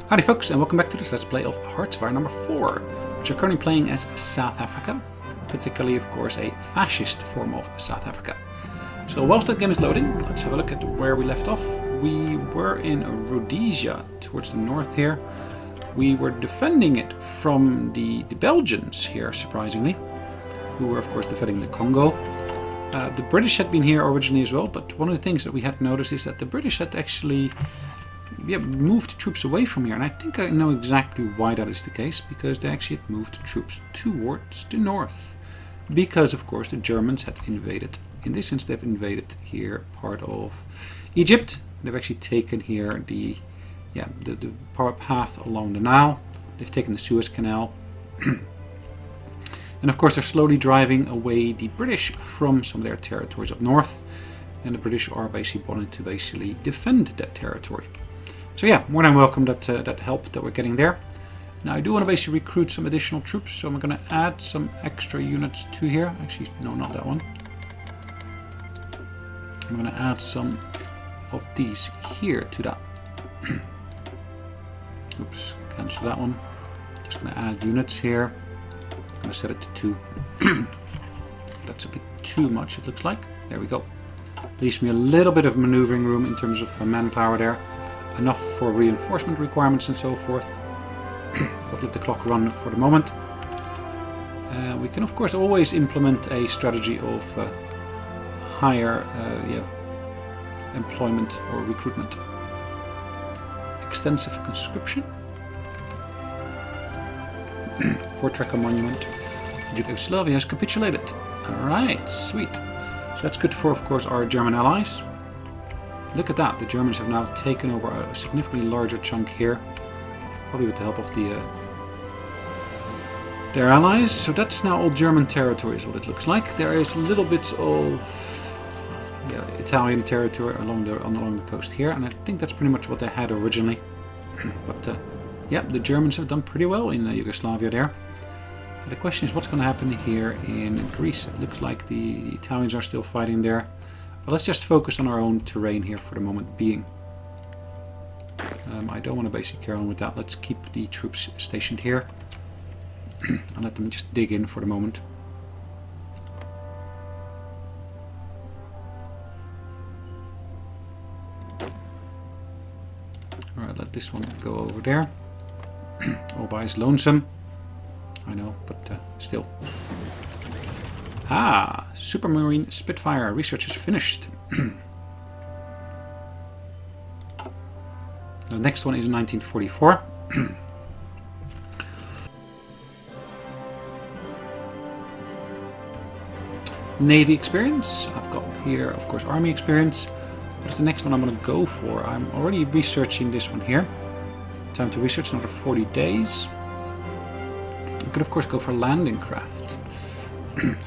Howdy folks, and welcome back to this Let's Play of HOI4 number 4, which we're currently playing as South Africa, particularly of course a fascist form of South Africa. So whilst that game is loading, let's have a look at where we left off. We were in Rhodesia, towards the north here. We were defending it from the Belgians here, surprisingly, who were of course defending the Congo. The British had been here originally as well, but one of the things that we had noticed is that the British had actually moved troops away from here, and I think I know exactly why that is the case, because they actually had moved troops towards the north, because of course the Germans had invaded. In this sense, they've invaded here part of Egypt. They've actually taken here the path along the Nile. They've taken the Suez Canal. And of course they're slowly driving away the British from some of their territories up north, and the British are basically wanting to basically defend that territory. So yeah, more than welcome that help that we're getting there. Now I do want to basically recruit some additional troops, so I'm going to add some extra units to here. Actually, no, not that one. I'm going to add some of these here to that. Oops, cancel that one. Just going to add units here. I'm going to set it to 2. That's a bit too much, it looks like. There we go. Leaves me a little bit of maneuvering room in terms of manpower there. Enough for reinforcement requirements and so forth. But let the clock run for the moment. We can of course always implement a strategy of higher employment or recruitment. Extensive conscription. For Tracker Monument. Yugoslavia has capitulated. Alright, sweet. So that's good for of course our German allies. Look at that, the Germans have now taken over a significantly larger chunk here. Probably with the help of their allies. So that's now all German territory is what it looks like. There is little bits of Italian territory along the coast here, and I think that's pretty much what they had originally. But yeah, the Germans have done pretty well in Yugoslavia there. So the question is what's going to happen here in Greece. It looks like the Italians are still fighting there. But let's just focus on our own terrain here for the moment being. I don't want to basically carry on with that. Let's keep the troops stationed here and let them just dig in for the moment. Alright, let this one go over there. All by his lonesome. I know, but still. Ah, Supermarine Spitfire research is finished. The next one is 1944. Navy experience. I've got here, of course, Army experience. What's the next one I'm going to go for? I'm already researching this one here. Time to research another 40 days. I could, of course, go for landing craft.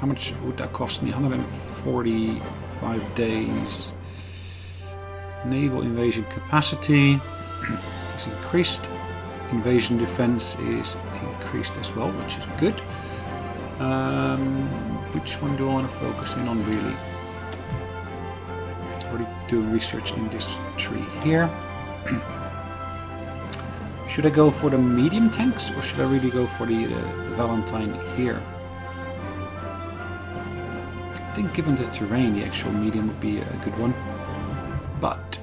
How much would that cost me? 145 days. Naval invasion capacity is increased. Invasion defense is increased as well, which is good. Which one do I want to focus in on really? Already doing research in this tree here. Should I go for the medium tanks or should I really go for the Valentine here? I think given the terrain, the actual medium would be a good one. But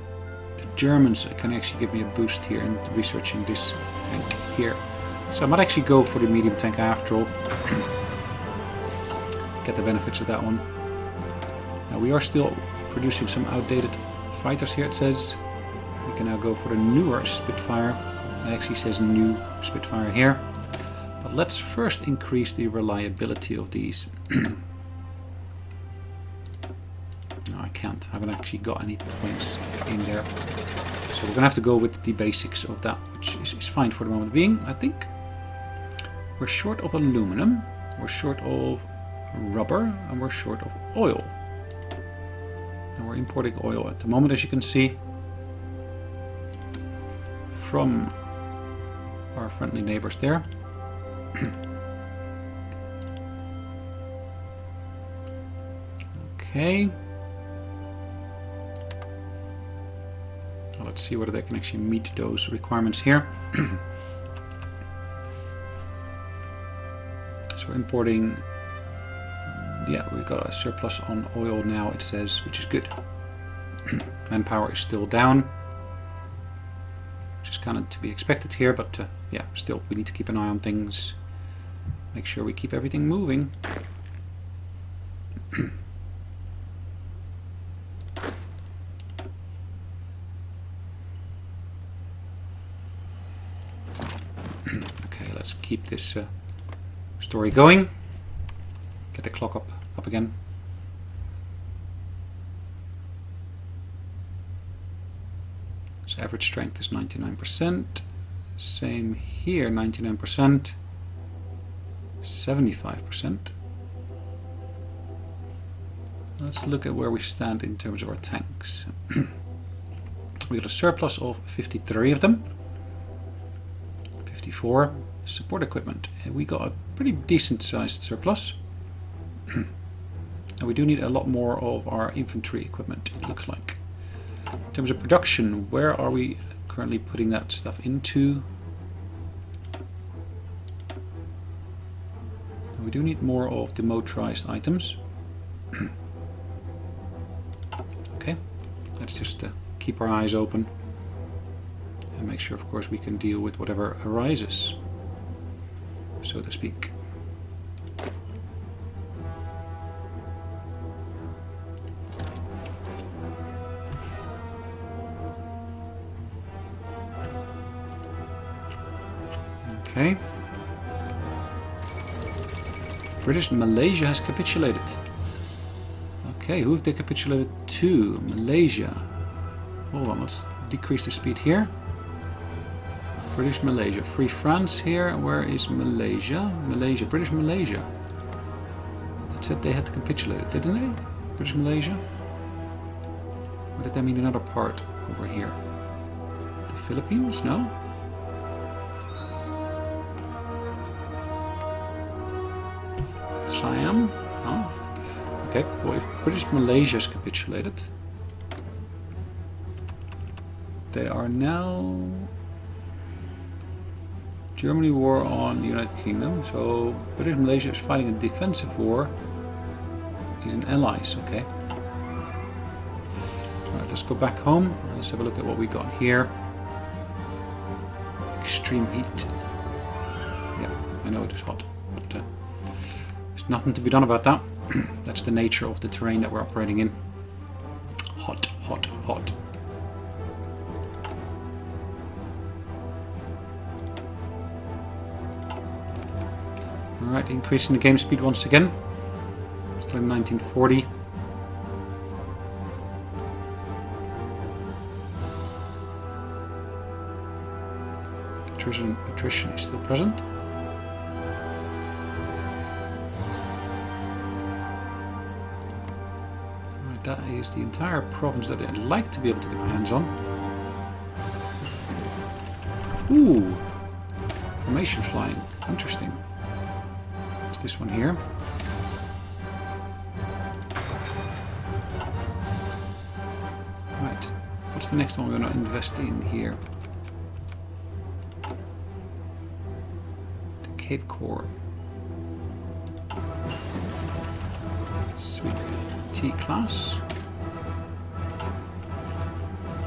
the Germans can actually give me a boost here in researching this tank here. So I might actually go for the medium tank after all. Get the benefits of that one. Now we are still producing some outdated fighters here, it says. We can now go for the newer Spitfire. It actually says new Spitfire here. But let's first increase the reliability of these. No, I can't. I haven't actually got any points in there. So we're going to have to go with the basics of that, which is fine for the moment being, I think. We're short of aluminum, we're short of rubber, and we're short of oil. And we're importing oil at the moment, as you can see, from our friendly neighbors there. Okay. let's see whether they can actually meet those requirements here. So we're importing, yeah, we've got a surplus on oil now, it says, which is good. Manpower is still down, which is kind of to be expected here, but yeah, still we need to keep an eye on things, make sure we keep everything moving. Okay, let's keep this story going. Get the clock up again. So average strength is 99%. Same here, 99%. 75%. Let's look at where we stand in terms of our tanks. We got a surplus of 53 of them. 54. Support equipment. We got a pretty decent sized surplus. And we do need a lot more of our infantry equipment, it looks like. In terms of production, where are we currently putting that stuff into? We do need more of the motorized items. Okay, let's just keep our eyes open and make sure, of course, we can deal with whatever arises, so to speak. Okay. British Malaysia has capitulated. Okay, who have they capitulated to? Malaysia. Hold on, let's decrease the speed here. British Malaysia. Free France here. Where is Malaysia? Malaysia. British Malaysia. That said they had capitulated, didn't they? British Malaysia? Or did that mean another part over here? The Philippines? No? Siam? Oh. Okay, well, if British Malaysia has capitulated, they are now Germany war on the United Kingdom. So British Malaysia is fighting a defensive war. He's an allies, okay. Alright, let's go back home. Let's have a look at what we got here. Extreme heat. Yeah, I know it is hot, but there's nothing to be done about that. That's the nature of the terrain that we're operating in. Hot, hot, hot. Alright, increasing the game speed once again. Still in 1940. Attrition is still present. Alright, that is the entire province that I'd like to be able to get my hands on. Ooh! Formation flying. Interesting. This one here. Right, what's the next one we're going to invest in here? The Cape Corps. Sweet T class.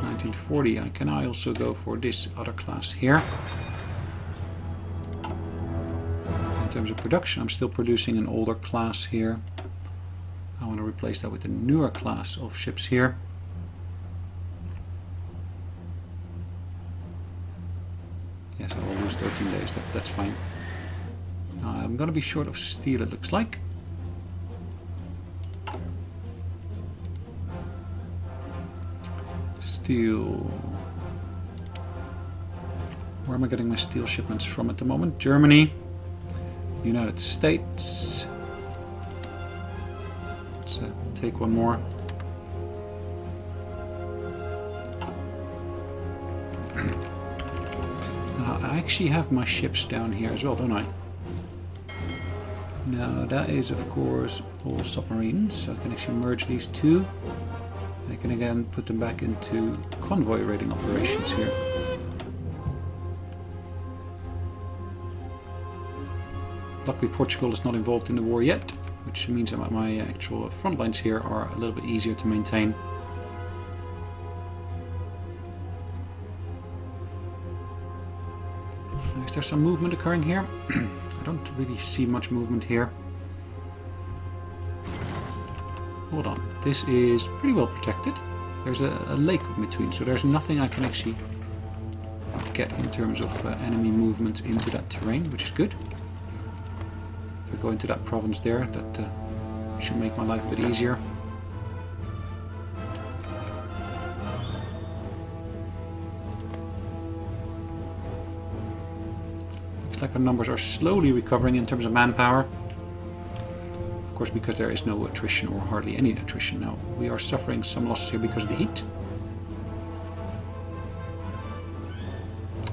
1940. Can I also go for this other class here? In terms of production, I'm still producing an older class here. I want to replace that with a newer class of ships here. Yes, I will lose 13 days, that's fine. I'm going to be short of steel, it looks like. Steel. Where am I getting my steel shipments from at the moment? Germany. United States. Let's take one more. I actually have my ships down here as well, don't I? No, that is of course all submarines, so I can actually merge these two. And I can again put them back into convoy raiding operations here. Luckily Portugal is not involved in the war yet, which means that my actual front lines here are a little bit easier to maintain. Is there some movement occurring here? I don't really see much movement here. Hold on, this is pretty well protected. There's a lake in between, so there's nothing I can actually get in terms of enemy movement into that terrain, which is good. If I go into that province there, that should make my life a bit easier. Looks like our numbers are slowly recovering in terms of manpower. Of course, because there is no attrition or hardly any attrition now. We are suffering some losses here because of the heat.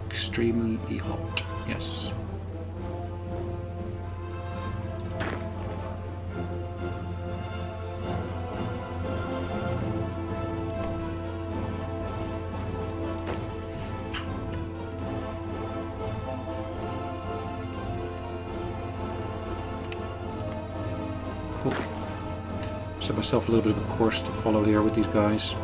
Extremely hot, yes. Cool. Set myself a little bit of a course to follow here with these guys.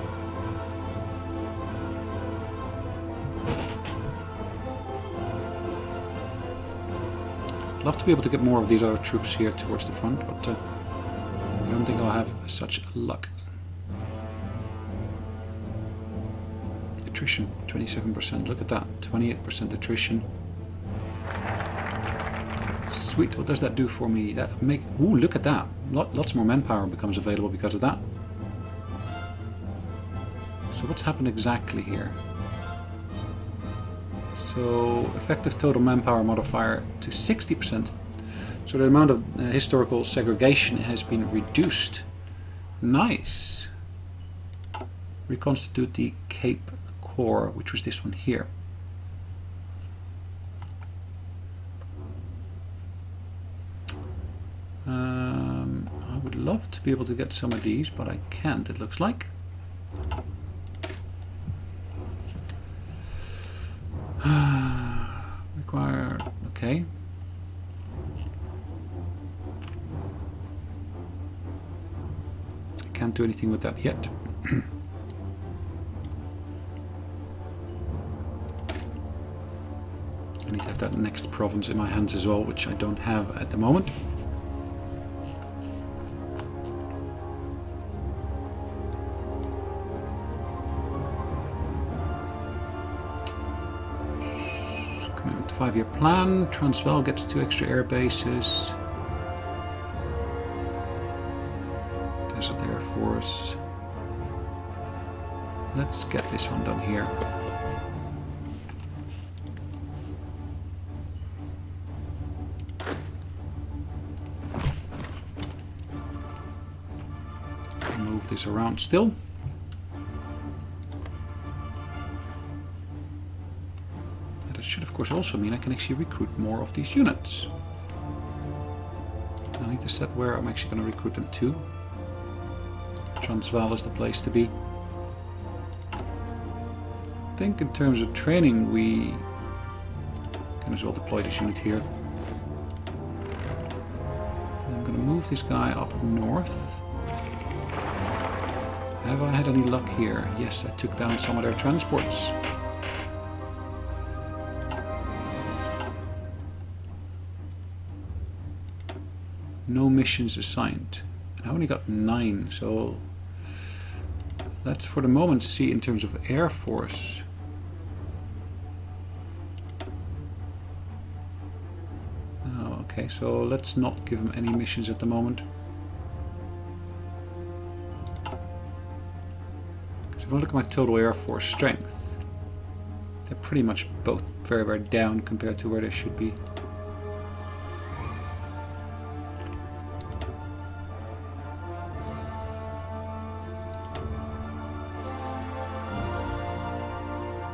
Love to be able to get more of these other troops here towards the front, but I don't think I'll have such luck. Attrition, 27%. Look at that, 28% attrition. Sweet, what does that do for me? That make ooh, look at that! Lots more manpower becomes available because of that. So what's happened exactly here? So effective total manpower modifier to 60%. So the amount of historical segregation has been reduced. Nice. Reconstitute the Cape Core, which was this one here. I would love to be able to get some of these, but I can't, it looks like. Require, okay. I can't do anything with that yet. I need to have that next province in my hands as well, which I don't have at the moment. Commitment to 5-year plan. Transvaal gets 2 extra air bases. Desert Air Force. Let's get this one done here. Move this around still. That should of course also mean I can actually recruit more of these units. I need to set where I'm actually going to recruit them to. Transvaal is the place to be. I think in terms of training we can as well deploy this unit here. And I'm going to move this guy up north. Have I had any luck here? Yes, I took down some of their transports. No missions assigned. And I only got 9, so let's for the moment see in terms of Air Force. Oh, okay, so let's not give them any missions at the moment. If I look at my total Air Force strength, they're pretty much both very, very down compared to where they should be.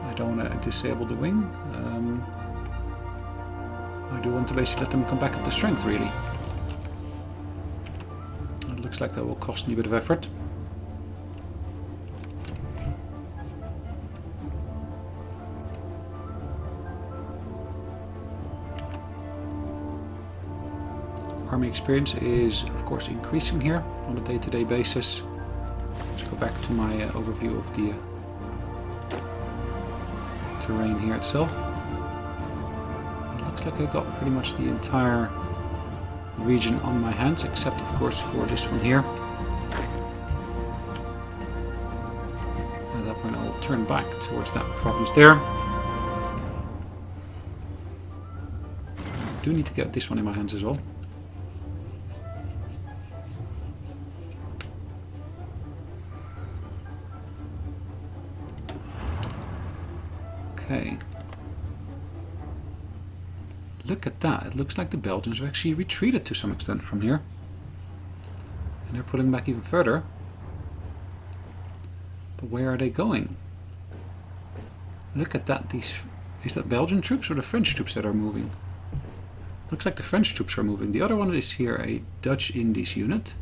I don't want to disable the wing. I do want to basically let them come back up to strength, really. It looks like that will cost me a bit of effort. army experience is of course increasing here on a day-to-day basis. Let's go back to my overview of the terrain here itself. It looks like I got pretty much the entire region on my hands, except of course for this one here. At that point I will turn back towards that province there. I do need to get this one in my hands as well. Okay. Look at that. It looks like the Belgians have actually retreated to some extent from here. And they're pulling back even further. But where are they going? Look at that. Is that Belgian troops or the French troops that are moving? Looks like the French troops are moving. The other one is here a Dutch Indies unit.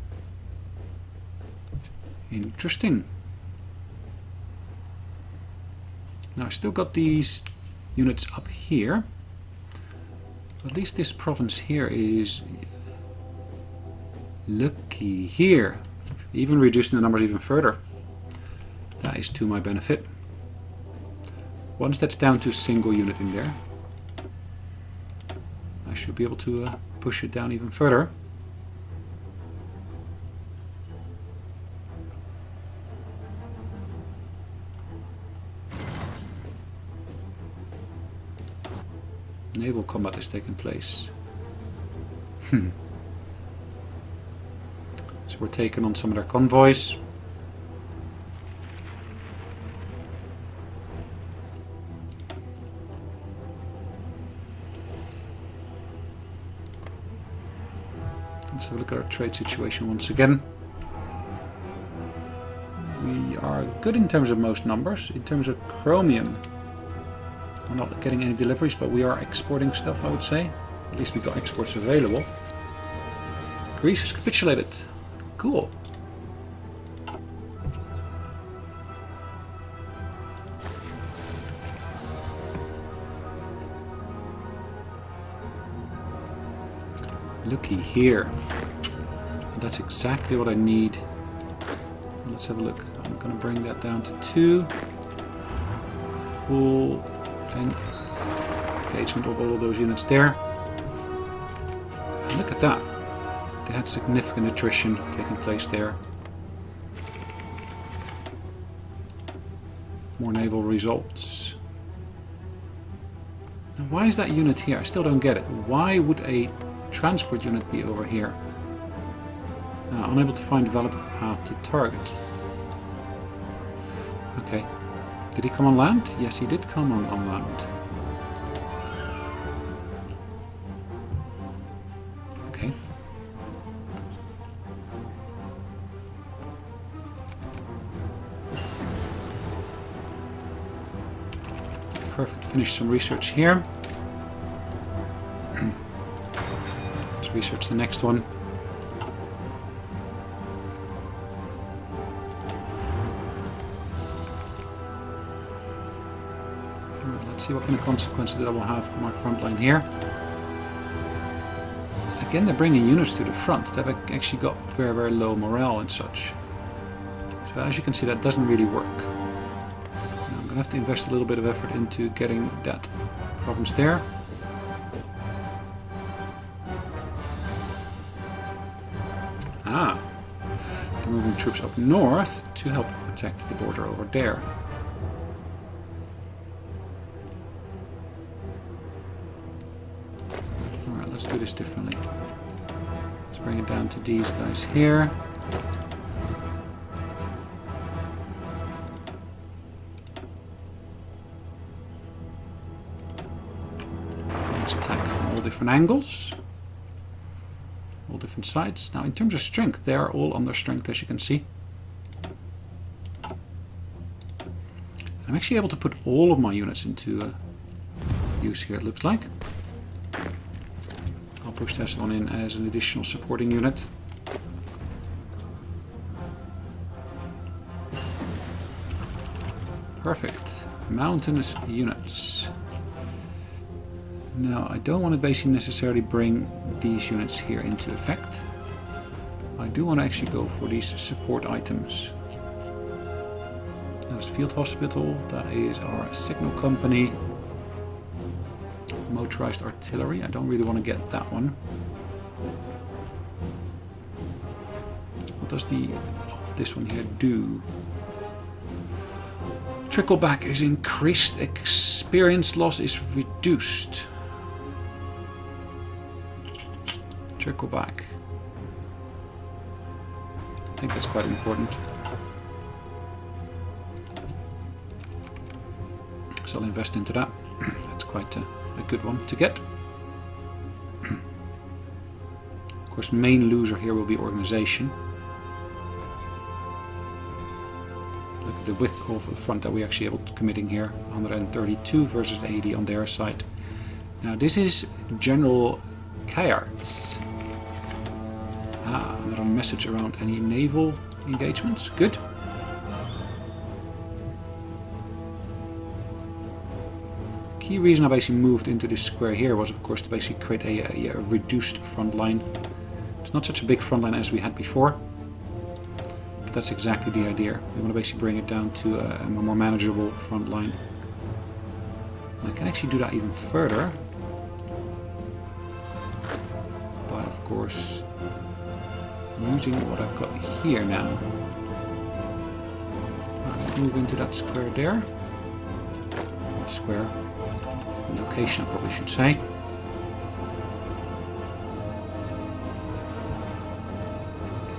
Interesting. Now I still got these units up here. At least this province here is looky here. Even reducing the numbers even further. That is to my benefit. Once that's down to a single unit in there, I should be able to push it down even further. Naval combat is taking place. So we're taking on some of their convoys. Let's have a look at our trade situation once again. We are good in terms of most numbers. In terms of chromium, we're not getting any deliveries, but we are exporting stuff, I would say. At least we got exports available. Greece has capitulated. Cool. Looky here. That's exactly what I need. Let's have a look. I'm going to bring that down to 2. Full engagement of all of those units there. And look at that. They had significant attrition taking place there. More naval results. Now why is that unit here? I still don't get it. Why would a transport unit be over here? Unable to find developer path to target. Okay. Did he come on land? Yes, he did come on land. Okay. Perfect. Finish some research here. Let's research the next one. See what kind of consequences that will have for my front line here. Again, they're bringing units to the front. They've actually got very, very low morale and such. So as you can see, that doesn't really work. Now, I'm going to have to invest a little bit of effort into getting that province there. They're moving troops up north to help protect the border over there. Let's do this differently. Let's bring it down to these guys here. Let's attack from all different angles. All different sides. Now in terms of strength, they are all under strength, as you can see. I'm actually able to put all of my units into use here, it looks like. Push this one in as an additional supporting unit. Perfect. Mountainous units. Now, I don't want to basically necessarily bring these units here into effect. I do want to actually go for these support items. That is Field Hospital, that is our signal company. Motorized artillery, I don't really want to get that one. What does this one here do? Trickleback is increased, experience loss is reduced. Trickleback. I think that's quite important. So I'll invest into that. That's quite a good one to get. Of course, main loser here will be organization. Look at the width of the front that we're actually able to committing here. 132 versus 80 on their side. Now this is General Kayarts. Another message around any naval engagements. Good. Key reason I basically moved into this square here was, of course, to basically create a reduced front line. It's not such a big front line as we had before, but that's exactly the idea. We want to basically bring it down to a more manageable front line. And I can actually do that even further, but of course, using what I've got here now. Right, let's move into that square there. Square. Location, I probably should say.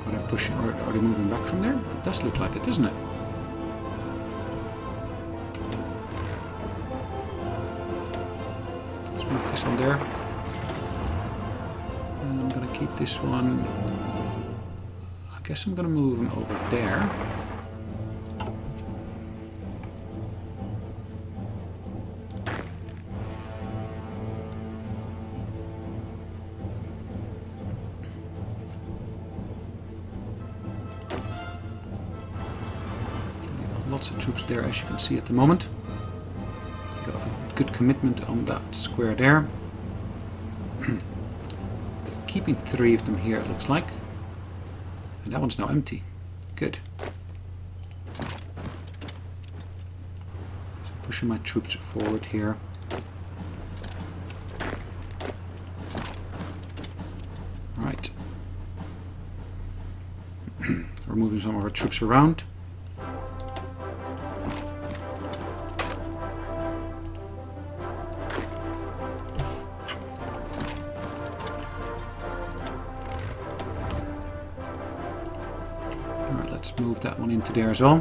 Are they pushing, or are they moving back from there? It does look like it, doesn't it? Let's move this one there. And I'm going to keep this one. I guess I'm going to move him over there. Lots of troops there, as you can see at the moment. Got a good commitment on that square there. Keeping 3 of them here, it looks like. And that one's now empty. Good. So pushing my troops forward here. Right. We're moving some of our troops around. Let's move that one into there as well.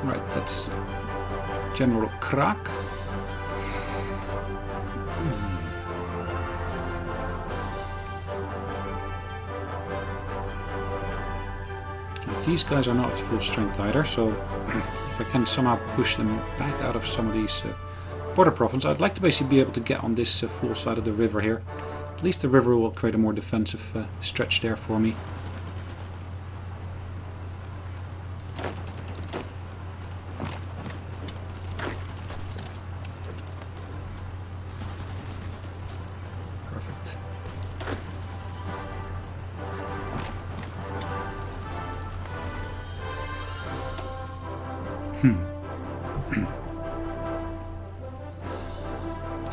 Right, that's General Krak. These guys are not at full strength either, so if I can somehow push them back out of some of these border provinces, I'd like to basically be able to get on this full side of the river here. At least the river will create a more defensive stretch there for me. Perfect.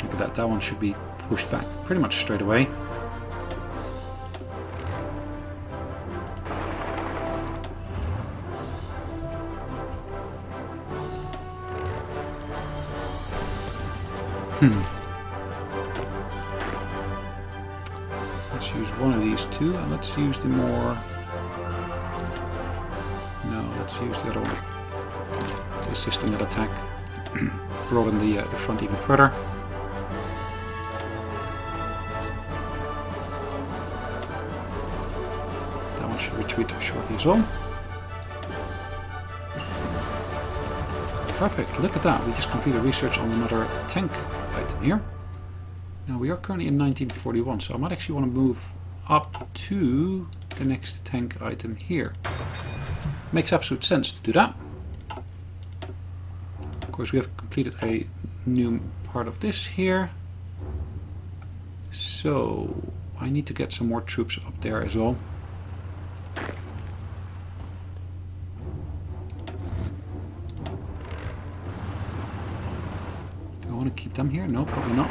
Look at that, that one should be pushed back pretty much straight away. Let's use one of these two, and let's use the more... No, let's use the other one to assist in that attack. Broaden the front even further. That one should retreat shortly as well. Perfect, look at that, we just completed research on another tank item here. Now we are currently in 1941, so I might actually want to move up to the next tank item here. Makes absolute sense to do that. Of course, we have completed a new part of this here. So I need to get some more troops up there as well. Do I want to keep them here? No, probably not.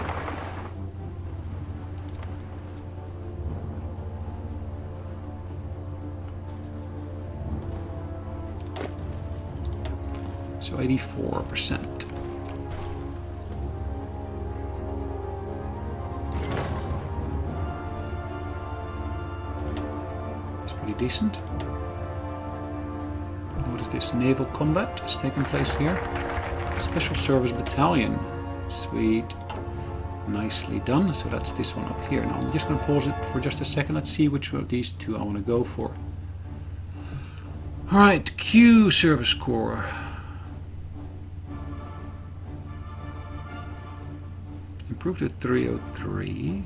So 84%. It's pretty decent. What is this? Naval combat is taking place here. Special Service Battalion. Sweet. Nicely done. So that's this one up here. Now I'm just going to pause it for just a second. Let's see which of these two I want to go for. Alright, Q Service Corps. Improved to 303.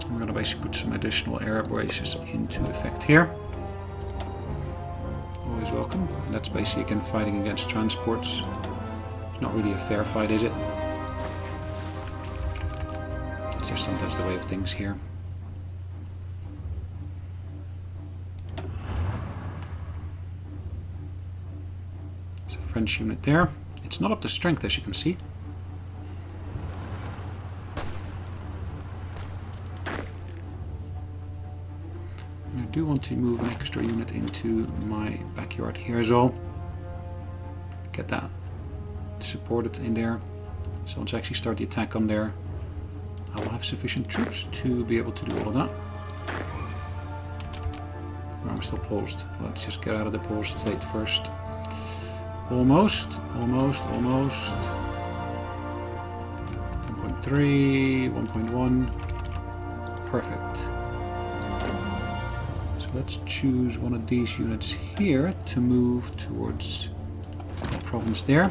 I'm going to basically put some additional air braces into effect here. Always welcome. And that's basically again fighting against transports. It's not really a fair fight, is it? It's just sometimes the way of things here. There's a French unit there. It's not up to strength, as you can see. And I do want to move an extra unit into my backyard here as well. Get that supported in there. So once I actually start the attack on there, I will have sufficient troops to be able to do all of that. Oh, I'm still paused. Let's just get out of the paused state first. Almost, almost, almost. 1.3, 1.1. Perfect. So let's choose one of these units here to move towards the province there.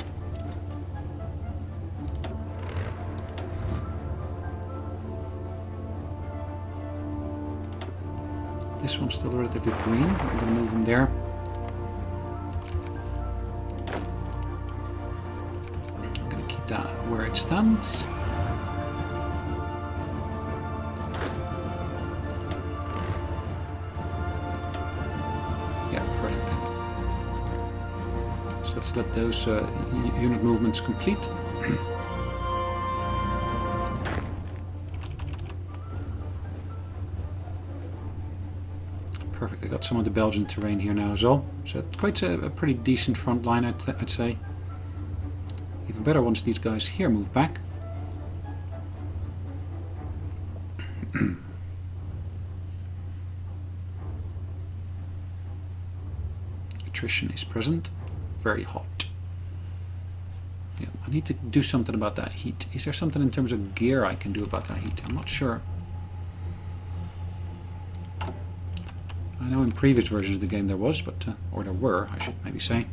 This one's still relatively green. I'm going to move him there. I'm going to keep that where it stands. Yeah, perfect. So let's let those unit movements complete. Perfect, I got some of the Belgian terrain here now as well. So it creates a pretty decent front line, I'd say. Even better once these guys here move back. Attrition is present. Very hot. Yeah, I need to do something about that heat. Is there something in terms of gear I can do about that heat? I'm not sure. I know in previous versions of the game there was, but or there were, I should maybe say.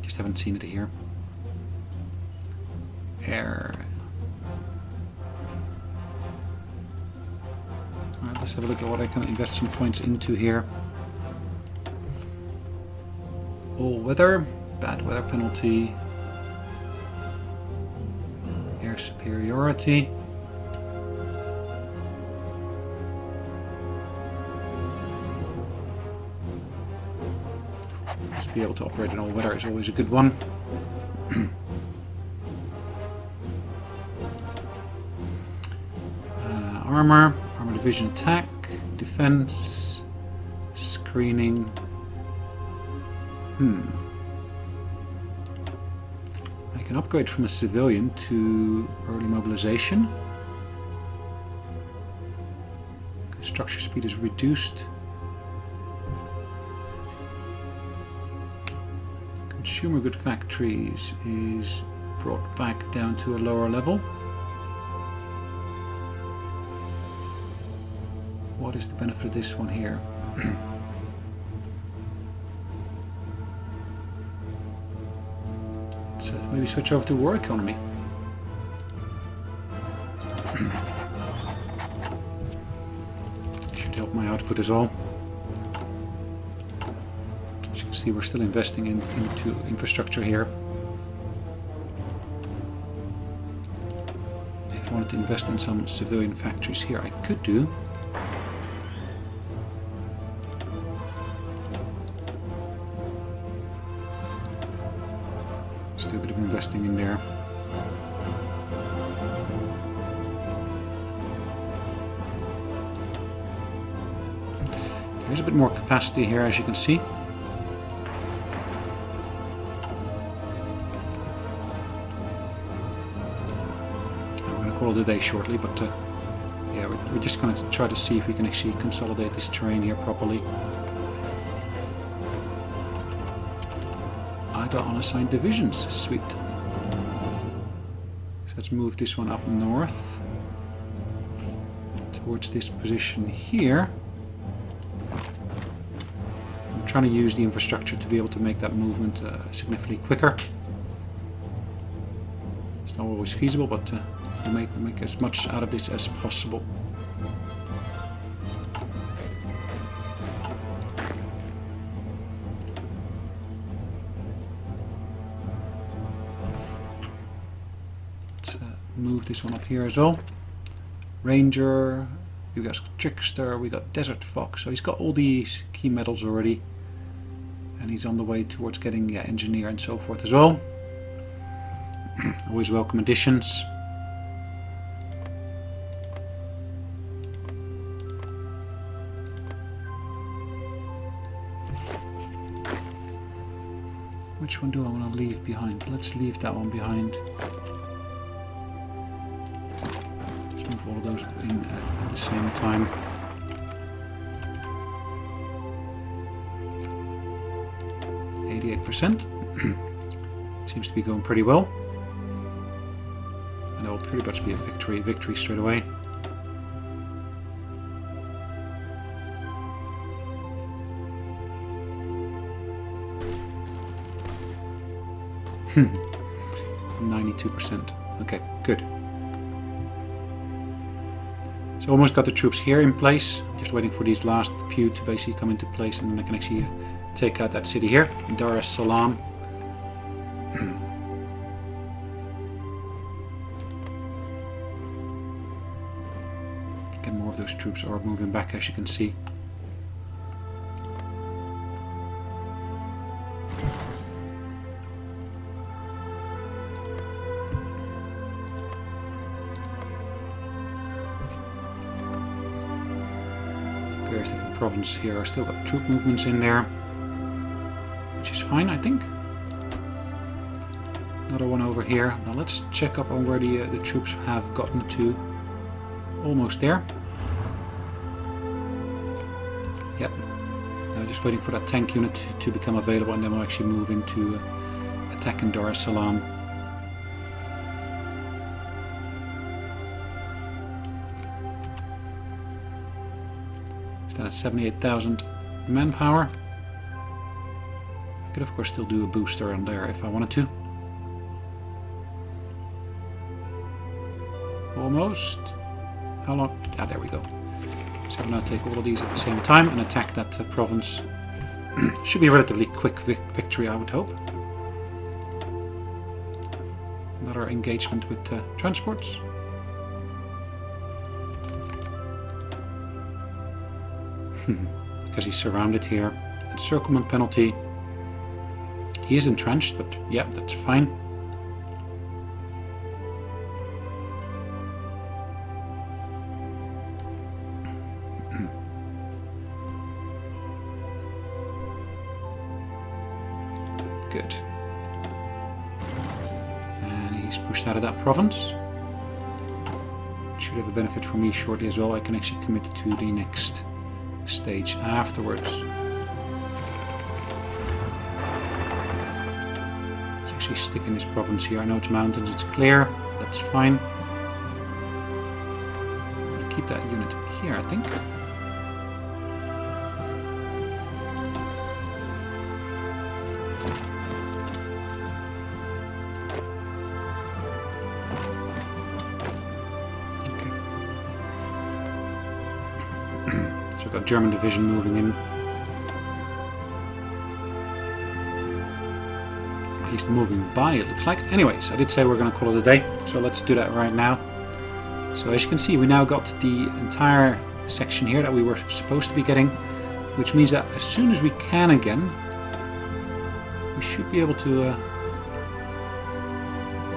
Just haven't seen it here. Air. Alright, let's have a look at what I can invest some points into here. All weather, bad weather penalty, air superiority. Just be able to operate in all weather is always a good one. Armor division attack, defense, screening. I can upgrade from a civilian to early mobilization. Construction speed is reduced. Consumer good factories is brought back down to a lower level. What is the benefit of this one here? Maybe switch over to war economy. Should help my output as well. As you can see, we're still investing into infrastructure here. If I wanted to invest in some civilian factories here, I could do. Still a bit of investing in there. There's a bit more capacity here, as you can see. We're going to call it a day shortly, but yeah, we're just going to try to see if we can actually consolidate this terrain here properly. I got unassigned divisions, sweet. So let's move this one up north towards this position here. I'm trying to use the infrastructure to be able to make that movement significantly quicker. It's not always feasible, but we'll make as much out of this as possible. Let's move this one up here as well. Ranger, we got Trickster, we got Desert Fox, so he's got all these key medals already. And he's on the way towards getting Engineer and so forth as well. Always welcome additions. Which one do I want to leave behind? Let's leave that one behind. Let's move all of those in at the same time. %. Seems to be going pretty well. And that will pretty much be a victory straight away. Hmm. 92%. Okay, good. So almost got the troops here in place. Just waiting for these last few to basically come into place, and then I can actually take out that city here, Dar es Salaam. Get more of those troops are moving back, as you can see. Various different provinces here. I still got troop movements in there, which is fine, I think. Another one over here. Now let's check up on where the troops have gotten to. Almost there. Yep. Now just waiting for that tank unit to become available, and then we'll actually move into attacking Dar es Salaam. Stand at 78,000 manpower. I could of course still do a booster on there if I wanted to. Almost. How long? Ah, there we go. So I'll now take all of these at the same time and attack that province. Should be a relatively quick victory, I would hope. Another engagement with transports. Because he's surrounded here. Encirclement penalty. He is entrenched, but yeah, that's fine. Good. And he's pushed out of that province. Should have a benefit for me shortly as well. I can actually commit to the next stage afterwards. Let's actually stick in this province here. I know it's mountains, it's clear, that's fine. I'm going to keep that unit here, I think. So we've got German division moving in. At least moving by, it looks like. Anyways, I did say we're going to call it a day, so let's do that right now. So as you can see, we now got the entire section here that we were supposed to be getting, which means that as soon as we can again, we should be able to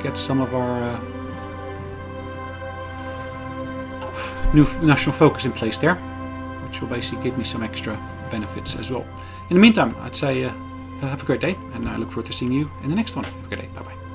get some of our new national focus in place there, which will basically give me some extra benefits as well. In the meantime, I'd say have a great day, and I look forward to seeing you in the next one. Have a great day. Bye bye.